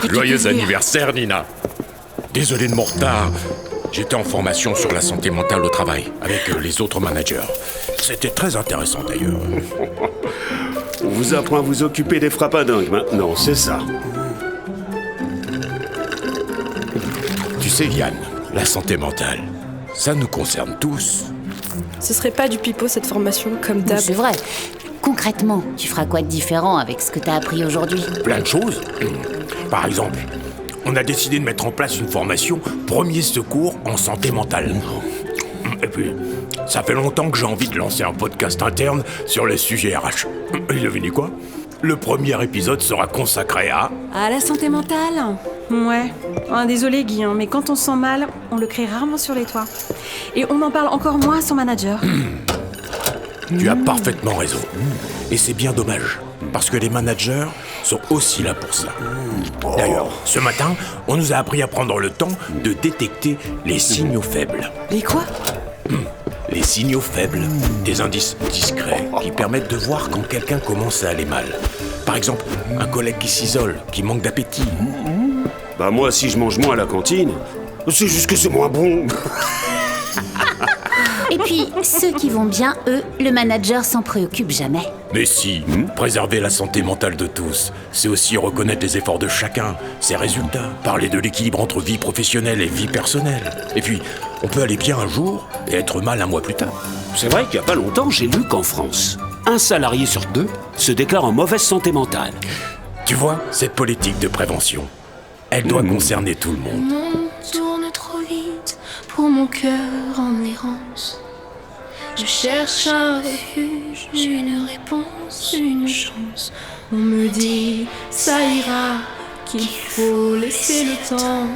Joyeux anniversaire, Nina. Désolé de mon retard. J'étais en formation sur la santé mentale au travail, avec les autres managers. C'était très intéressant d'ailleurs. On vous apprend à vous occuper des frappadingues maintenant, c'est ça. Tu sais, Yann, la santé mentale, ça nous concerne tous. Ce serait pas du pipeau cette formation, comme d'hab. C'est vrai. Concrètement, tu feras quoi de différent avec ce que t'as appris aujourd'hui? Plein de choses. Par exemple, on a décidé de mettre en place une formation premier secours en santé mentale. Et puis, ça fait longtemps que j'ai envie de lancer un podcast interne sur les sujets RH. Et devinez quoi? Le premier épisode sera consacré à... À la santé mentale? Ouais. Désolé Guy, mais quand on se sent mal, on le crée rarement sur les toits. Et on en parle encore moins à son manager. Tu as parfaitement raison. Et c'est bien dommage, parce que les managers sont aussi là pour ça. D'ailleurs, ce matin, on nous a appris à prendre le temps de détecter les signaux faibles. Les quoi? Les signaux faibles, des indices discrets qui permettent de voir quand quelqu'un commence à aller mal. Par exemple, un collègue qui s'isole, qui manque d'appétit. Bah moi, si je mange moins à la cantine, c'est juste que c'est moins bon. Et puis, ceux qui vont bien, eux, le manager s'en préoccupe jamais. Mais si, préserver la santé mentale de tous, c'est aussi reconnaître les efforts de chacun, ses résultats, parler de l'équilibre entre vie professionnelle et vie personnelle. Et puis, on peut aller bien un jour et être mal un mois plus tard. C'est vrai qu'il n'y a pas longtemps, j'ai lu qu'en France, un salarié sur 2 se déclare en mauvaise santé mentale. Tu vois, cette politique de prévention, elle doit concerner tout le monde. Le monde tourne trop vite pour mon cœur en errance. Je cherche un refuge, une réponse, une chance. On me dit, ça ira, qu'il faut laisser le temps.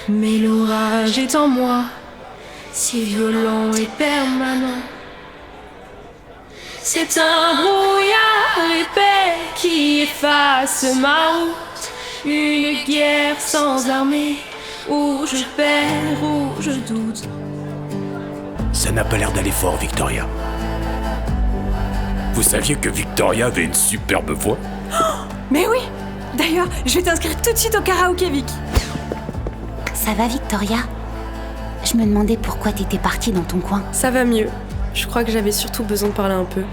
Mais l'orage est en moi, si violent et permanent. C'est un brouillard épais qui efface ma route. Une guerre sans armée, où je perds, où je doute. Ça n'a pas l'air d'aller fort, Victoria. Vous saviez que Victoria avait une superbe voix? Mais oui. D'ailleurs, je vais t'inscrire tout de suite au karaoké, Vic. Ça va, Victoria? Je me demandais pourquoi t'étais partie dans ton coin. Ça va mieux. Je crois que j'avais surtout besoin de parler un peu.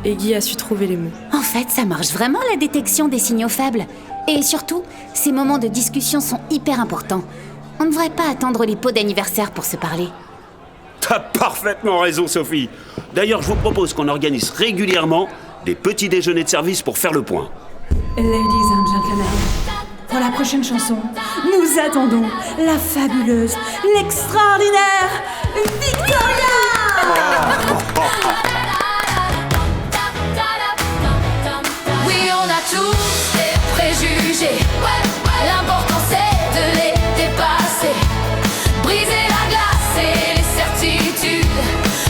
Et Guy a su trouver les mots. En fait, ça marche vraiment la détection des signaux faibles. Et surtout, ces moments de discussion sont hyper importants. On ne devrait pas attendre les pots d'anniversaire pour se parler. T'as parfaitement raison, Sophie. D'ailleurs, je vous propose qu'on organise régulièrement des petits déjeuners de service pour faire le point. Ladies and gentlemen, pour la prochaine chanson, nous attendons la fabuleuse, l'extraordinaire Victoria! Oui, on a tous des préjugés. L'important c'est de les dépasser. Briser la glace et les certitudes.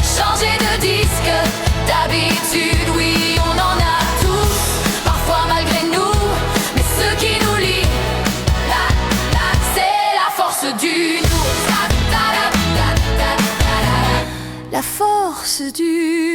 Changer de disque d'habitude. Oui, on en a tous, parfois malgré nous. Mais ce qui nous lie, c'est la force du nous. La force du